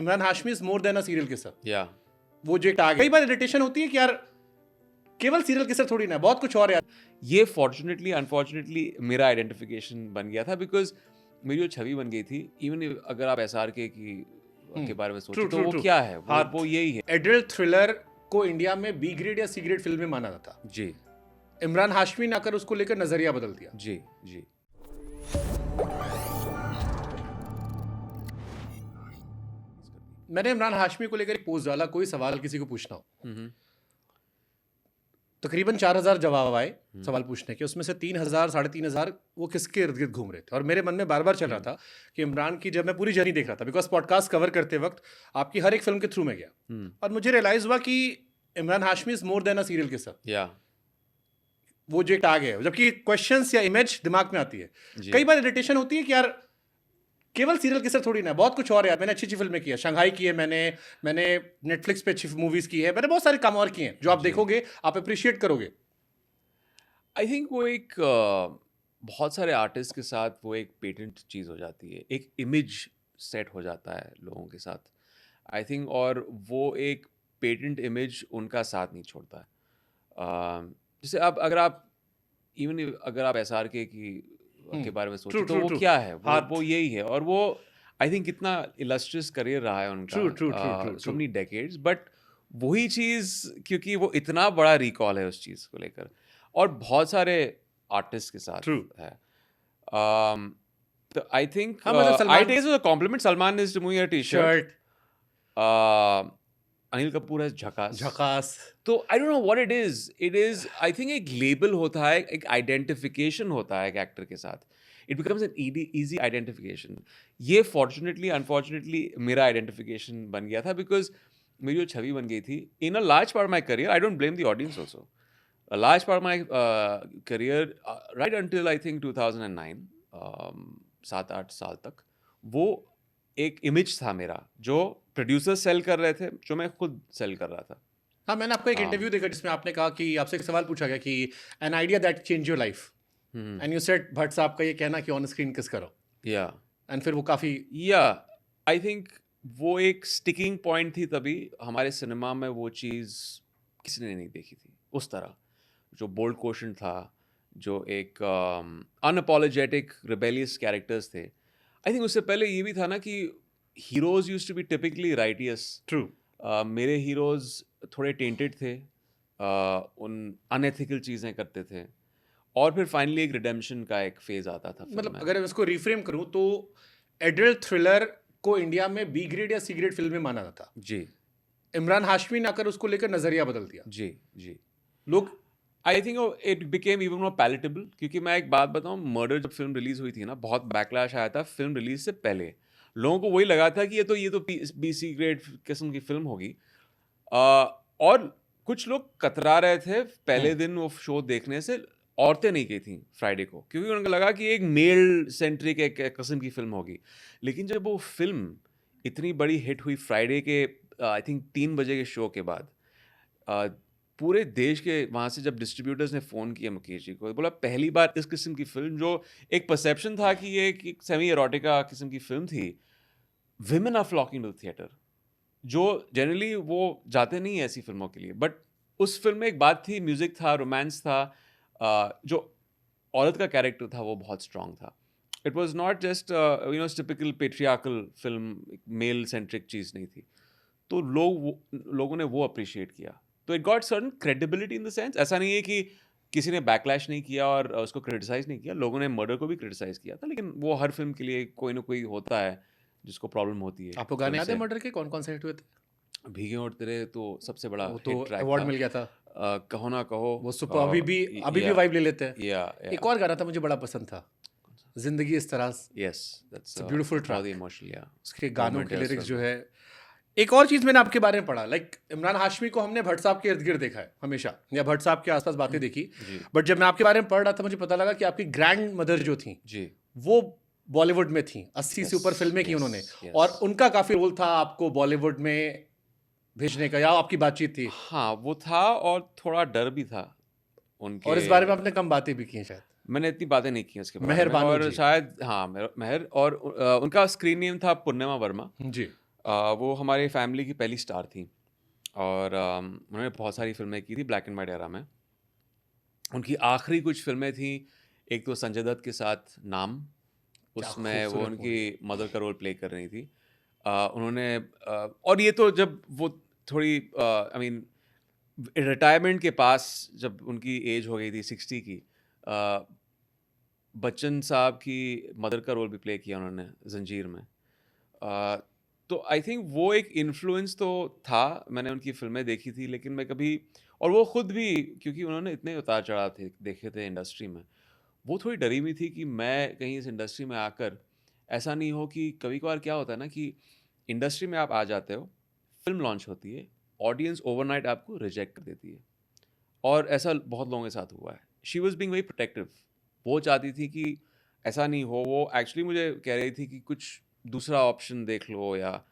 Imran Hashmi is more than a serial kisser. या वो जो एक टाग, कई बार इरिटेशन होती है कि यार केवल सीरियल किसर थोड़ी ना है, बहुत कुछ और यार। ये फॉर्चुनेटली अनफॉर्चुनेटली मेरा आइडेंटिफिकेशन बन गया था, बिकॉज मेरी जो छवि बन गई थी, इवन अगर आप SRK के बारे में सोचो तो वो क्या है, वो यही है। एडल्ट थ्रिलर को इंडिया में बी ग्रेड या सी ग्रेड फिल्म में माना जाता। जी इमरान हाशमी ने आकर उसको लेकर नजरिया बदल दिया। जी जी। मैंने इमरान हाशमी को लेकर एक पोस्ट डाला, कोई सवाल किसी को पूछना हो, तकरीबन 4000 जवाब आए सवाल पूछने के। उसमें से 3000 3,500 वो किसके इर्द गिर्द घूम रहे थे। और मेरे मन में बार बार चल रहा था कि इमरान की, जब मैं पूरी जर्नी देख रहा था, बिकॉज पॉडकास्ट कवर करते वक्त आपकी हर एक फिल्म के थ्रू में गया, और मुझे रियलाइज हुआ कि Imran Hashmi is more than a serial kisser. या वो जो एक टाग है, जबकि क्वेश्चंस या इमेज दिमाग में आती है। कई बार इरिटेशन होती है कि यार केवल सीरियल किसर थोड़ी ना है, बहुत कुछ और यार। मैंने अच्छी अच्छी फिल्में की है, शंघाई की है, मैंने नेटफ्लिक्स पे अच्छी मूवीज की है, मैंने बहुत सारे काम और किए हैं जो आप देखोगे आप अप्रिशिएट करोगे। आई थिंक वो एक बहुत सारे आर्टिस्ट के साथ वो एक पेटेंट चीज़ हो जाती है, एक इमेज सेट हो जाता है लोगों के साथ, आई थिंक, और वो एक पेटेंट इमेज उनका साथ नहीं छोड़ता है। जैसे अब अगर आप SRK के बारे में सोचो तो वो क्या है, वो यही है, और वो आई थिंक कितना इलस्ट्रियस करियर रहा है उनका, सो मेनी डेकेड्स, बट वही चीज़, क्योंकि वो इतना बड़ा रिकॉल है उस चीज़ को लेकर, और बहुत सारे आर्टिस्ट के साथ है। तो I think I take it as a compliment. Salman is removing a T-shirt, Anil Kapoor है झकास। तो I don't know what it is I think एक लेबल होता है, एक आइडेंटिफिकेशन होता है एक एक्टर के साथ, it becomes an easy identification. ये फॉर्चुनेटली अनफॉर्चुनेटली मेरा आइडेंटिफिकेशन बन गया था, बिकॉज मेरी जो छवि बन गई थी in a large part my career, I don't blame the audience also, a large part of my career, right until I think 2009, 7-8 साल तक, वो एक इमेज था मेरा जो प्रोड्यूसर सेल कर रहे थे, जो मैं खुद सेल कर रहा था। हाँ, मैंने आपको एक इंटरव्यू देखा जिसमें आपने कहा कि आपसे एक सवाल पूछा गया कि an idea that change your life, and you said Bhatt साहब का ये कहना कि ऑन स्क्रीन किस करो, या एंड फिर वो काफी, या आई थिंक वो एक स्टिकिंग पॉइंट थी तभी हमारे सिनेमा में, वो चीज़ किसी ने नहीं देखी थी उस तरह, जो बोल्ड क्वेश्चन था, जो एक अनअपोलोजेटिक रिबेलियस कैरेक्टर्स थे। आई थिंक उससे पहले ये भी था ना कि heroes used to be typically righteous. True. मेरे हीरोज थोड़े टेंटेड थे, उन अनएथिकल चीज़ें करते थे, और फिर फाइनली एक रिडेम्पशन का एक फेज आता था। मतलब अगर मैं इसको रिफ्रेम करूं तो एडल्ट थ्रिलर को इंडिया में बी ग्रेड या सी ग्रेड फिल्म में माना जाता। जी। इमरान हाशमी ने आकर उसको लेकर नजरिया बदल दिया। जी जी। लोग, I think it became even more palatable, क्योंकि मैं एक बात बताऊं, मर्डर जब फिल्म रिलीज हुई थी ना, बहुत बैकलैश आया था फिल्म रिलीज से पहले। लोगों को वही लगा था कि ये तो BC ग्रेड किस्म की फिल्म होगी, और कुछ लोग कतरा रहे थे पहले दिन वो शो देखने से। औरतें नहीं गई थी फ्राइडे को, क्योंकि उनको लगा कि एक मेल सेंट्रिक एक किस्म की फिल्म होगी। लेकिन जब वो फिल्म इतनी बड़ी हिट हुई फ्राइडे के आई थिंक 3 बजे के शो के बाद, पूरे देश के वहाँ से जब डिस्ट्रीब्यूटर्स ने फ़ोन किया मुकेश जी को, बोला पहली बार इस किस्म की फ़िल्म, जो एक परसेप्शन था कि ये एक सेमी एरोटिका किस्म की फ़िल्म थी, women are flocking to theatre, जो जनरली वो जाते नहीं है ऐसी फिल्मों के लिए। बट उस फिल्म में एक बात थी, म्यूज़िक था, रोमांस था, जो औरत का कैरेक्टर था वो बहुत स्ट्रॉन्ग था। It was not just typical patriarchal film, male centric चीज़ नहीं थी। तो लोगों ने वो अप्रिशिएट किया, तो it got certain credibility in the sense. ऐसा नहीं है कि किसी ने बैकलैश नहीं किया और उसको क्रिटिसाइज नहीं किया, लोगों ने मर्डर को भी क्रिटिसाइज किया था, लेकिन वो हर फिल्म के लिए कोई ना कोई होता है जिसको प्रॉब्लम होती है। आपको गाने याद है मर्डर के, कौन कौन से हिट हुए थे? भीगे और तेरे तो सबसे बड़ा वो तो हिट ट्रैक अवार्ड था। मिल गया था। कहो ना कहो, वो सुपर, अभी भी वाइब ले लेते हैं। एक और गाना था मुझे बड़ा पसंद था, जिंदगी इस तरह। Yes, that's beautiful track, emotional. या उसके गानों के लिरिक्स जो है। एक और चीज मैंने आपके बारे में पढ़ा, लाइक इमरान हाशमी को हमने भट्ट साहब के इर्द गिर्द देखा है हमेशा, या भट्ट साहब के आसपास बातें देखी, बट जब मैं आपके बारे में पढ़ रहा था मुझे पता लगा कि आपकी ग्रैंड मदर जो थी जी, वो बॉलीवुड में थी, 80 से ऊपर फिल्में की उन्होंने, और उनका काफी रोल था आपको बॉलीवुड में भेजने का, या आपकी बातचीत थी? हाँ वो था, और थोड़ा डर भी था उनके, और इस बारे में आपने कम बातें भी की शायद। मैंने इतनी बातें नहीं की उसके बारे में, मेहर बानो और जी। शायद हाँ मेहर, और उनका स्क्रीन नेम था पूर्णिमा वर्मा जी। वो हमारे फैमिली की पहली स्टार थी और उन्होंने बहुत सारी फ़िल्में की थी ब्लैक एंड वाइट एरा में। उनकी आखिरी कुछ फ़िल्में थी, एक तो संजय दत्त के साथ नाम, क्या उसमें वो खूबसूरत उनकी मूवी है। मदर का रोल प्ले कर रही थी। उन्होंने और ये तो जब वो थोड़ी आई मीन रिटायरमेंट के पास जब उनकी एज हो गई थी 60 की, अ, बच्चन साहब की मदर का रोल भी प्ले किया उन्होंने ज़ंजीर में। अ, तो आई थिंक वो एक इन्फ्लुएंस तो था, मैंने उनकी फ़िल्में देखी थी लेकिन मैं कभी और वो खुद भी क्योंकि उन्होंने इतने उतार-चढ़ाव थे देखे थे इंडस्ट्री में, वो थोड़ी डरी हुई थी कि मैं कहीं इस इंडस्ट्री में आकर ऐसा नहीं हो कि कभी-कभार क्या होता है ना कि इंडस्ट्री में आप आ जाते हो, फ़िल्म लॉन्च होती है, ऑडियंस ओवरनाइट आपको रिजेक्ट कर देती है और ऐसा बहुत लोगों के साथ हुआ है। She was being very protective. वो चाहती थी कि ऐसा नहीं हो, वो एक्चुअली मुझे कह रही थी कि कुछ दूसरा ऑप्शन देख लो या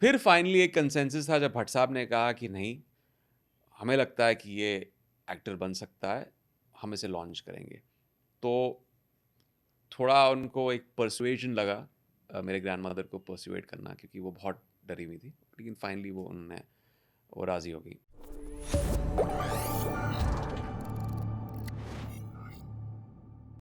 फिर फाइनली एक कंसेंसस था जब भट्ट साहब ने कहा कि नहीं, हमें लगता है कि ये एक्टर बन सकता है, हम इसे लॉन्च करेंगे। तो थोड़ा उनको एक पर्सुएशन लगा मेरे ग्रैंडमदर को पर्सुएट करना क्योंकि वो बहुत डरी हुई थी। लेकिन फाइनली वो उन्होंने वो राज़ी हो गई।